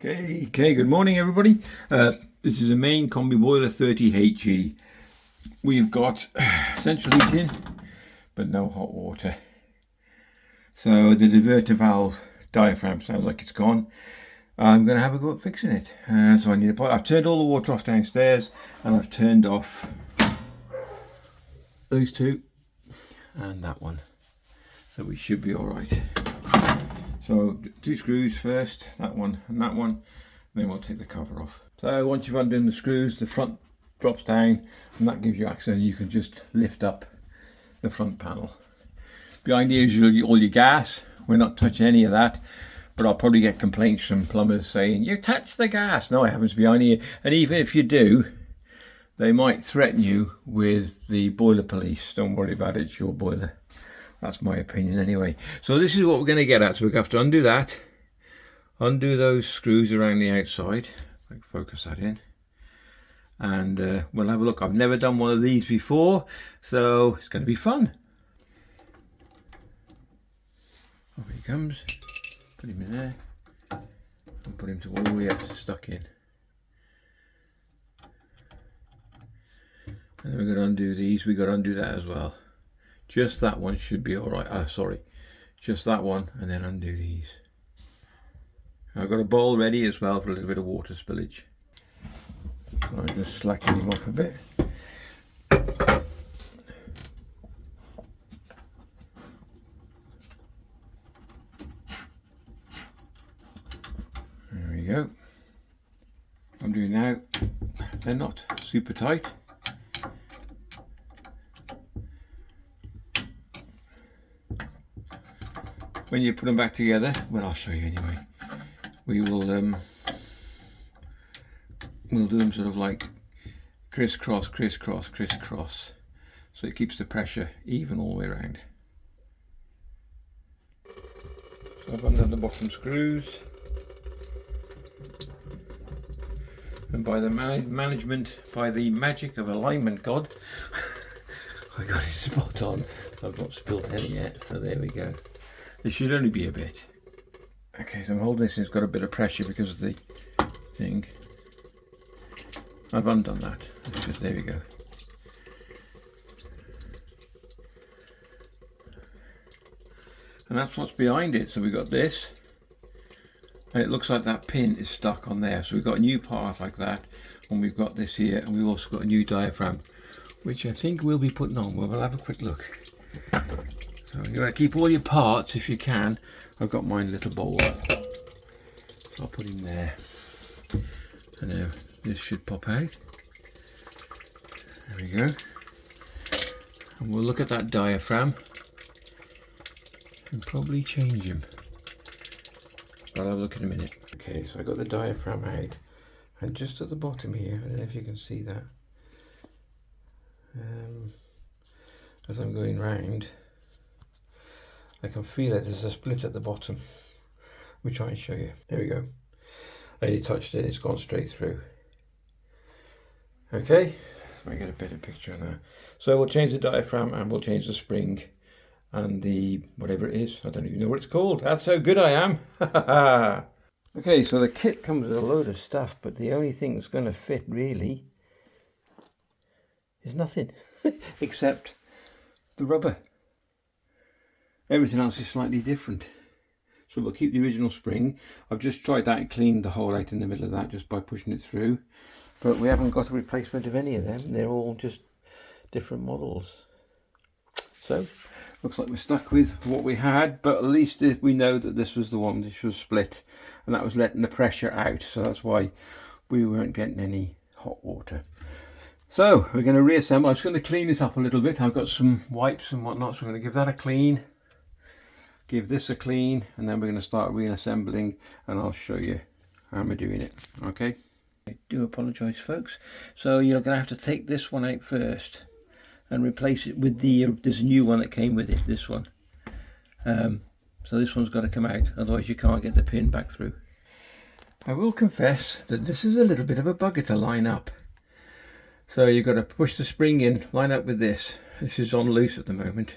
Okay, good morning everybody. This is a MAIN Combi Boiler 30HE. We've got central heating, but no hot water. So the diverter valve diaphragm sounds like it's gone. I'm going to have a go at fixing it. So I need I've turned all the water off downstairs, and I've turned off those two and that one. So we should be all right. So 2 screws first, that one and that one, and then we'll take the cover off. So once you've undone the screws, the front drops down, and that gives you access. You can just lift up the front panel. Behind here is all your gas. We're not touching any of that, but I'll probably get complaints from plumbers saying, you touched the gas. No, it happens behind here. And even if you do, they might threaten you with the boiler police. Don't worry about it, it's your boiler. That's my opinion anyway. So this is what we're going to get at. So we have to undo that, undo those screws around the outside. I can focus that in, and we'll have a look. I've never done one of these before, so it's going to be fun. Off he comes. Put him in there, and put him to all the way up, stuck in. And then we're going to undo these. We've got to undo that as well. Just that one should be all right. Sorry, just that one, and then undo these. I've got a bowl ready as well for a little bit of water spillage. So I'm just slacking him off a bit. There we go. I'm doing now. They're not super tight. When you put them back together, well, I'll show you anyway. We will we'll do them sort of like crisscross, crisscross, crisscross, so it keeps the pressure even all the way around. So I've undone the bottom screws, and by the by the magic of alignment god, I got it spot on. I've not spilt any yet, so there we go. This should only be a bit. Okay, so I'm holding this and it's got a bit of pressure because of the thing. I've undone that. It's just, there we go. And that's what's behind it. So we've got this, and it looks like that pin is stuck on there. So we've got a new part like that, and we've got this here, and we've also got a new diaphragm, which I think we'll be putting on. We'll have a quick look. So you're going to keep all your parts if you can. I've got mine little bowl. I'll put him there. And now this should pop out. There we go. And we'll look at that diaphragm and probably change him. But I'll have a look in a minute. Okay, so I got the diaphragm out, and just at the bottom here, I don't know if you can see that. As I'm going round, I can feel it. There's a split at the bottom. Let me try and show you. There we go. Lady touched it, it's gone straight through. Okay, let me get a better picture of that. So we'll change the diaphragm, and we'll change the spring and the whatever it is. I don't even know what it's called. That's how good I am. Okay, so the kit comes with a load of stuff, but the only thing that's going to fit really is nothing except the rubber. Everything else is slightly different. So we'll keep the original spring. I've just tried that and cleaned the hole out in the middle of that just by pushing it through. But we haven't got a replacement of any of them. They're all just different models. So looks like we're stuck with what we had, but at least we know that this was the one which was split, and that was letting the pressure out. So that's why we weren't getting any hot water. So we're going to reassemble. I'm just going to clean this up a little bit. I've got some wipes and whatnot, so we're going to give that a clean. Give this a clean, and then we're going to start reassembling, and I'll show you how we're doing it. Okay, I do apologize folks, so you're going to have to take this one out first and replace it with there's a new one that came with it, this one. So this one's got to come out, otherwise you can't get the pin back through. I will confess that this is a little bit of a bugger to line up. So you've got to push the spring in, line up with this. This is on loose at the moment.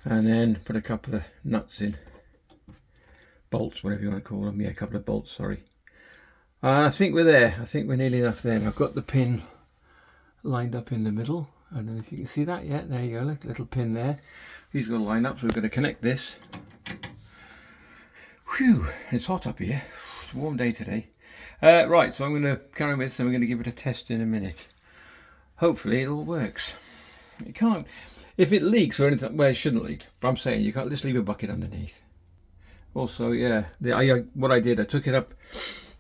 And then put a couple of nuts in, bolts, whatever you want to call them. Yeah, a couple of bolts, sorry. I think we're there. I think we're nearly enough there. I've got the pin lined up in the middle. I don't know if you can see that yet. There you go, little pin there. These are going to line up, so we're going to connect this. Whew, it's hot up here. It's a warm day today. Right, so I'm going to carry on with this and we're going to give it a test in a minute. Hopefully it all works. It can't, if it leaks or anything, well, it shouldn't leak. But I'm saying you can't just leave a bucket underneath. Also, yeah, what I did, I took it up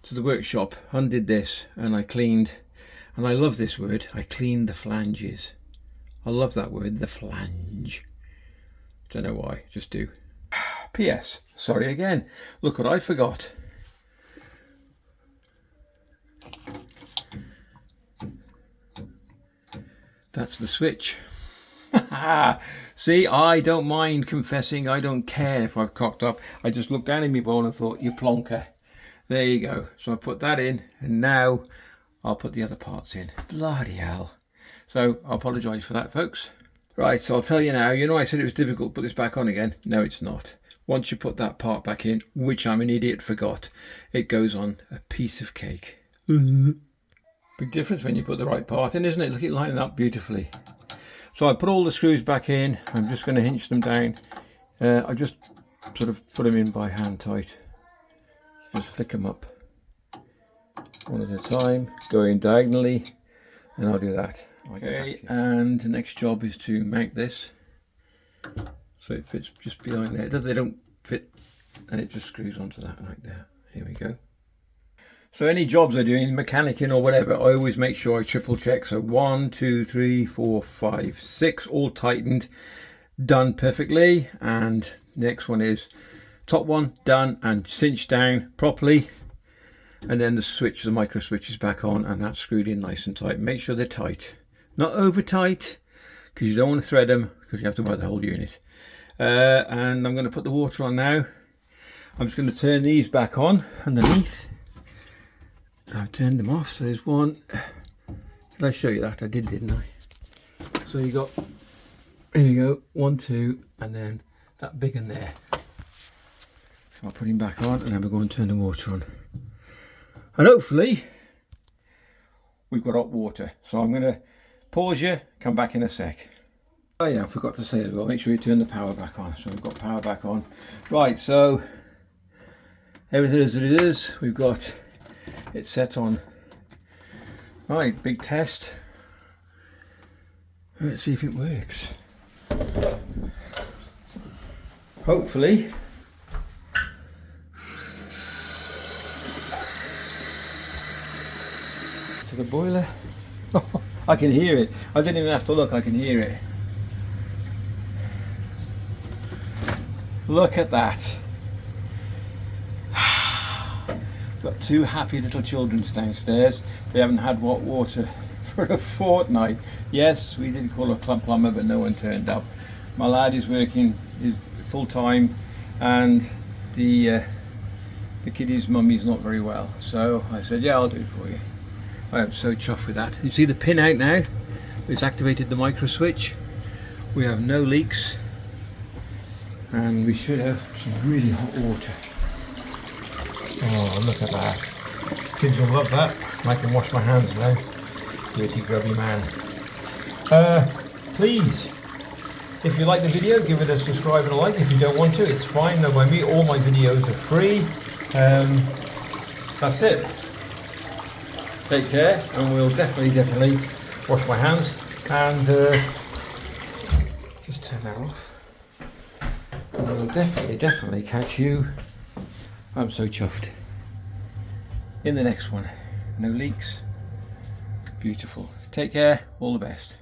to the workshop, undid this, and I cleaned, and I love this word, I cleaned the flanges. I love that word, the flange. Don't know why, just do. P.S. Sorry again. Look what I forgot. That's the switch. See, I don't mind confessing. I don't care if I've cocked up. I just looked down in my bowl and thought, you plonker. There you go. So I put that in, and now I'll put the other parts in. Bloody hell. So I apologise for that, folks. Right, so I'll tell you now. You know I said it was difficult to put this back on again. No, it's not. Once you put that part back in, which I'm an idiot forgot, it goes on a piece of cake. Big difference when you put the right part in, isn't it? Look at it lining up beautifully. So I put all the screws back in. I'm just going to hinge them down. I just sort of put them in by hand tight. Just flick them up one at a time, going diagonally, and I'll do that. Okay, and the next job is to mount this so it fits just behind there. They don't fit, and it just screws onto that like that. Here we go. So any jobs I do in mechanicing or whatever, I always make sure I triple check. So 1, 2, 3, 4, 5, 6, all tightened, done perfectly. And the next one is top one done and cinched down properly. And then the switch, the micro switch is back on, and that's screwed in nice and tight. Make sure they're tight, not over tight, because you don't want to thread them, because you have to buy the whole unit. And I'm going to put the water on now. I'm just going to turn these back on underneath. I've turned them off, so there's one. Did I show you that? I did, didn't I? So you got, here you go, 1, 2, and then that big one there. So I'll put him back on, and then we'll go and turn the water on. And hopefully, we've got hot water. So I'm going to pause you, come back in a sec. Oh yeah, I forgot to say as well, make sure you turn the power back on. So we've got power back on. Right, so everything as it is, we've got it's set on. Right, big test. Let's see if it works. Hopefully. To the boiler. I can hear it. I didn't even have to look, I can hear it. Look at that. Got two happy little children downstairs. They haven't had hot water for a fortnight. Yes, we did call a plumber, but no one turned up. My lad is working full time, and the kiddie's mummy's not very well. So I said, yeah, I'll do it for you. I am so chuffed with that. You see the pin out now? It's activated the micro switch. We have no leaks, and we should have some really hot water. Oh, look at that. Kids will love that. I can wash my hands now. Dirty, grubby man. Please, if you like the video, give it a subscribe and a like. If you don't want to, it's fine. No, by me, all my videos are free. That's it. Take care, and we'll definitely wash my hands. And just turn that off. And we'll definitely catch you. I'm so chuffed. In the next one. No leaks. Beautiful. Take care. All the best.